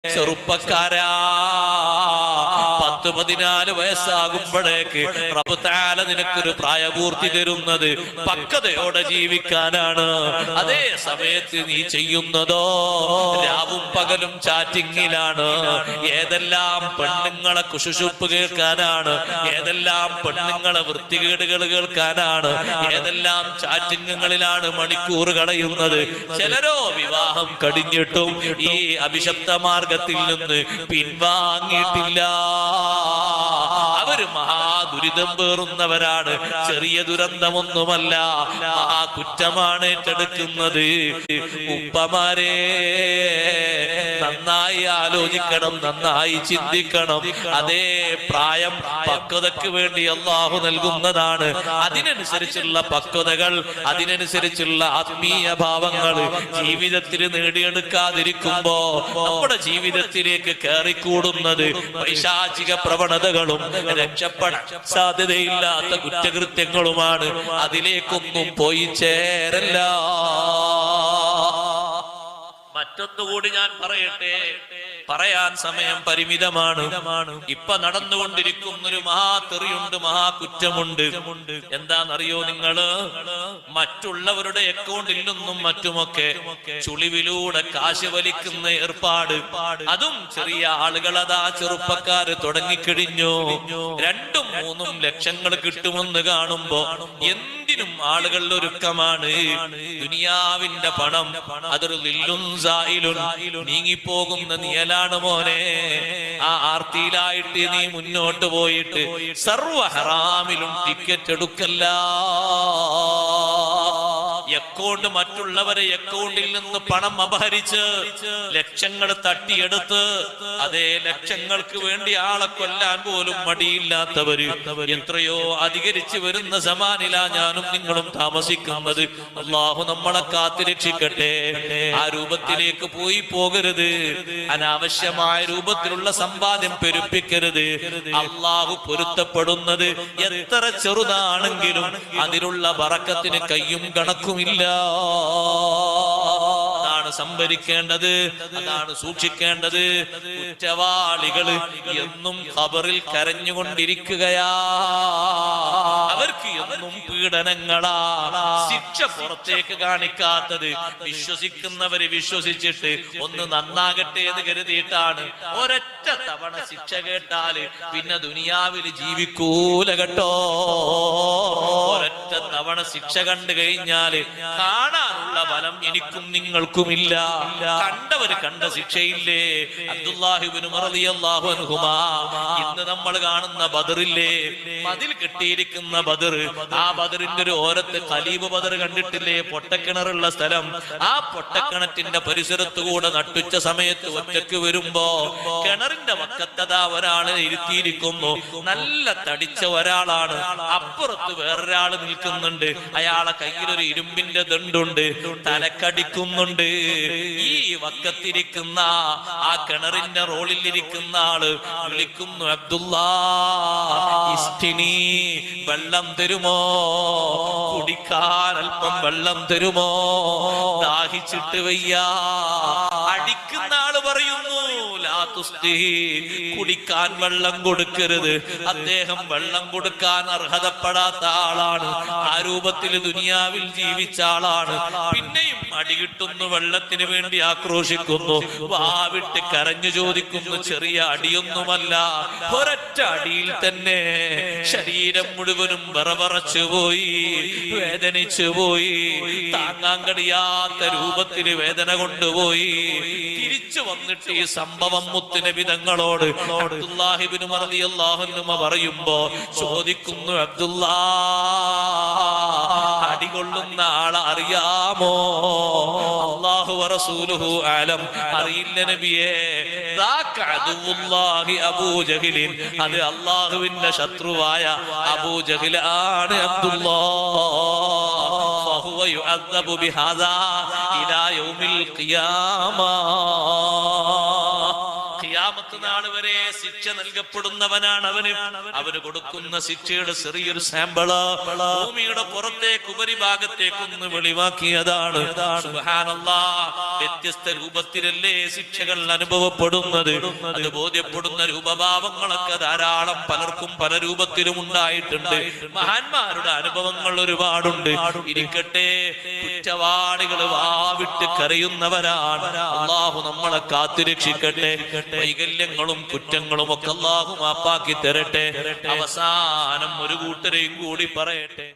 ചെറുപ്പക്കാരാ, 10-14 വയസ്സാകുമ്പോഴേക്ക് റബ്ബ് തആല നിനക്കൊരു പ്രായപൂർത്തി തരുന്നത് പക്വതയോടെ ജീവിക്കാനാണ്. അതേ സമയത്ത് നീ ചെയ്യുന്നതോ രാവും പകലും ചാറ്റിങ്ങിലാണ്. ഏതെല്ലാം പെണ്ണുങ്ങളെ കുശുശുപ്പ് കേൾക്കാനാണ്, ഏതെല്ലാം പെണ്ണുങ്ങളെ വൃത്തികേടുകൾ കേൾക്കാനാണ്, ഏതെല്ലാം ചാറ്റിങ്ങുകളിലാണ് മണിക്കൂർ കളയുന്നത്. ചിലരോ വിവാഹം കഴിഞ്ഞിട്ടും ഈ അഭിശപ്ത മാർഗത്തിൽ നിന്ന് പിൻവാങ്ങിയിട്ടില്ല. അവര് മഹാദുരിതം പേറുന്നവരാണ്. ചെറിയ ദുരന്തമൊന്നുമല്ല, ആ കുറ്റമാണ് ഏറ്റെടുക്കുന്നത്. ഉപ്പമാരെ, നന്നായി ആലോചിക്കണം, നന്നായി ചിന്തിക്കണം. അതേ പ്രായം പക്വതയ്ക്ക് വേണ്ടി അള്ളാഹു നൽകുന്നതാണ്. അതിനനുസരിച്ചുള്ള പക്വതകൾ, അതിനനുസരിച്ചുള്ള ആത്മീയ ഭാവങ്ങൾ ജീവിതത്തിൽ നേടിയെടുക്കാതിരിക്കുമ്പോ നമ്മുടെ ജീവിതത്തിലേക്ക് കയറിക്കൂടുന്നത് പൈശാചിക പ്രവണതകളും രക്ഷപ്പെടാൻ സാധ്യതയില്ലാത്ത കുറ്റകൃത്യങ്ങളുമാണ്. അതിലേക്കൊന്നും പോയി ചേരല്ല. മറ്റൊന്നുകൂടി ഞാൻ പറയട്ടെ, പറയാൻ സമയം പരിമിതമാണ്. ഇപ്പൊ നടന്നുകൊണ്ടിരിക്കുന്നൊരു മഹാതെറിയുണ്ട്, മഹാകുറ്റമുണ്ട്. എന്താണെന്നറിയോ നിങ്ങള്? മറ്റുള്ളവരുടെ അക്കൗണ്ടിൽ നിന്നും മറ്റുമൊക്കെ ചുളിവിലൂടെ കാശ് വലിക്കുന്ന ഏർപ്പാട്. അതും ചെറിയ ആളുകൾ, അതാ ചെറുപ്പക്കാര് തുടങ്ങിക്കഴിഞ്ഞു. 2-3 ലക്ഷങ്ങൾ കിട്ടുമെന്ന് കാണുമ്പോ എന്തിനും ആളുകൾ ഒരുക്കമാണ്. ദുനിയാവിന്റെ പണം അതൊരു ലില്ലുൻ സായിലുൻ, നീങ്ങിപ്പോകുന്ന നിയലാണ് മോനെ. ആ ആർത്തിയിലായിട്ട് നീ മുന്നോട്ട് പോയിട്ട് സർവ്വ ഹറാമിലും ടിക്കറ്റ് എടുക്കല്ല. അക്കൗണ്ട്, മറ്റുള്ളവരെ അക്കൗണ്ടിൽ നിന്ന് പണം അപഹരിച്ച് ലക്ഷങ്ങൾ തട്ടിയെടുത്ത് അതേ ലക്ഷങ്ങൾക്ക് വേണ്ടി ആളെ കൊല്ലാൻ പോലും മടിയില്ലാത്തവര് എത്രയോ അധികരിച്ചു വരുന്ന സമാനിലാ ഞാനും നിങ്ങളും താമസിക്കുന്നത്. അള്ളാഹു നമ്മളെ കാത്തുരക്ഷിക്കട്ടെ. ആ രൂപത്തിലേക്ക് പോകരുത്. അനാവശ്യമായ രൂപത്തിലുള്ള സമ്പാദ്യം പെരുപ്പിക്കരുത്. അള്ളാഹു പൊരുത്തപ്പെടുന്നത് എത്ര ചെറുതാണെങ്കിലും അതിലുള്ള ബറക്കത്തിന് കയ്യും കണക്കുമില്ല. അതാണ് സംഭരിക്കേണ്ടത്, അതാണ് സൂക്ഷിക്കേണ്ടത്. കുറ്റവാളികൾ എന്നും ഖബറിൽ കരഞ്ഞുകൊണ്ടിരിക്കുകയാ. അവർക്ക് എന്നും പീഡനങ്ങളാ. ശിക്ഷ പുറത്തേക്ക് കാണിക്കാത്തത് വിശ്വസിക്കുന്നവര് വിശ്വസിച്ചിട്ട് ഒന്ന് നന്നാകട്ടെ എന്ന് കരുതിയിട്ടാണ്. ഒരൊറ്റ തവണ ശിക്ഷ കേട്ടാല് പിന്നെ ദുനിയാവിൽ ജീവിക്കൂല കേട്ടോ. ഒരൊറ്റ തവണ ശിക്ഷ കണ്ടു കഴിഞ്ഞാല് കാണാനുള്ള ബലം എനിക്കും നിങ്ങൾക്കുമില്ല. കണ്ടവര് കണ്ട ശിക്ഷയില്ലേ. അബ്ദുല്ലാഹി ഇബ്നു ഉമർ റളിയല്ലാഹു അൻഹുമാ, ഇന്ന് നമ്മൾ കാണുന്ന ബദറില്ലേ, മതിൽ കെട്ടിയിരിക്കുന്ന ബദർ, ആ ബദറിന്റെ ഒരു ഓരത്ത് ഖലീബ് ബദർ കണ്ടിട്ടില്ലേ, പൊട്ടക്കിണറുള്ള സ്ഥലം. ആ പൊട്ടക്കിണറ്റിന്റെ പരിസരത്ത് കൂടെ നട്ടുച്ച സമയത്ത് ഒറ്റക്ക് വരുമ്പോ കിണറിന്റെ വക്കത്തതാ ഒരാളെ ഇരുത്തിയിരിക്കുന്നു. നല്ല തടിച്ച ഒരാളാണ്. അപ്പുറത്ത് വേറൊരാള് നിൽക്കുന്നുണ്ട്. അയാളെ കയ്യിലൊരു ഇരുമ്പിന്റെ ദണ്ടുണ്ട്, തലക്കടിക്കുന്നുണ്ട്. ഈ വക്കത്തിരിക്കുന്ന ആ കിണറിന്റെ റോളിലിരിക്കുന്ന ആള് വിളിക്കുന്നു, അബ്ദുല്ലാ ഇസ്തിനി, വെള്ളം തരുമോ, കുടിക്കാൻ അല്പം വെള്ളം തരുമോ, ദാഹിച്ചിട്ട് വയ്യ. അടിക്കുന്ന ആള് പറയുന്നു, ലാ തുസ്തി, കുടിക്കാൻ വെള്ളം കൊടുക്കരുത്. അദ്ദേഹം വെള്ളം കൊടുക്കാൻ അർഹതപ്പെടാത്ത ആളാണ്. ആ രൂപത്തിൽ ദുനിയാവിൽ ജീവിച്ച ആളാണ്. പിന്നെയും അടികിട്ടുന്നു, വെള്ളത്തിന് വേണ്ടി ആക്രോശിക്കുന്നു, വാവിട്ട് കരഞ്ഞു ചോദിക്കുന്നു. ചെറിയ അടിയൊന്നുമല്ല, ഒരൊറ്റ അടിയിൽ തന്നെ ശരീരം മുഴുവനും വിറവറച്ചു പോയി, വേദനിച്ചു പോയി, താങ്ങാൻ കഴിയാത്ത രൂപത്തിൽ വേദന കൊണ്ടുപോയി. തിരിച്ചു വന്നിട്ട് ഈ സംഭവം മുത്തുനബി തങ്ങളോട് അബ്ദുല്ലാഹി ഇബ്നു ഉമർ റളിയല്ലാഹു അൻഹു പറയുമ്പോ ചോദിക്കുന്നു, അബ്ദുല്ലാ, അടികൊള്ളുന്ന ആളെ അറിയാമോ? അല്ലാഹു വറസൂലുഹു ആലം. അറിയില്ല നബിയേ. അബൂ ജഹലിൻ, അത് അല്ലാഹുവിന്റെ ശത്രുവായ അബൂ ജഹൽ ആണ് അബ്ദുല്ലാഹ്. ഫഹുവ യുഅദ്ദബു ബിഹാദാ ഇലാ യൗമിൽ ഖിയാമ. ഖിയാമത്ത് നാൾ വരെ ശിക്ഷ നൽകപ്പെടുന്നവനാണ് അവന് കൊടുക്കുന്ന ശിക്ഷയുടെ ചെറിയൊരു സാമ്പിള് ഭൂമിയുടെ പുറത്തേക്ക് ഉപരിഭാഗത്തേക്കൊന്ന് വെളിവാക്കിയതാണ്. സുബ്ഹാനല്ലാഹ്, വ്യത്യസ്ത രൂപത്തിലല്ലേ ശിക്ഷകൾ അനുഭവപ്പെടുന്നത്. അത് ബോധ്യപ്പെടുന്ന രൂപഭാവങ്ങളൊക്കെ ധാരാളം പലർക്കും പല രൂപത്തിലും ഉണ്ടായിട്ടുണ്ട്. മഹാന്മാരുടെ അനുഭവങ്ങൾ ഒരുപാടുണ്ട്. ഇരിക്കട്ടെ, കുറ്റവാളികൾ വാവിട്ട് കരയുന്നവരാണ്. അല്ലാഹു നമ്മളെ കാത്തുരക്ഷിക്കട്ടെ. വൈകല്യങ്ങളും കുറ്റങ്ങളും ഒക്കെ അല്ലാഹു മാപ്പാക്കി തരട്ടെ. അവസാനം ഒരു കൂട്ടരെയും കൂടി പറയട്ടെ.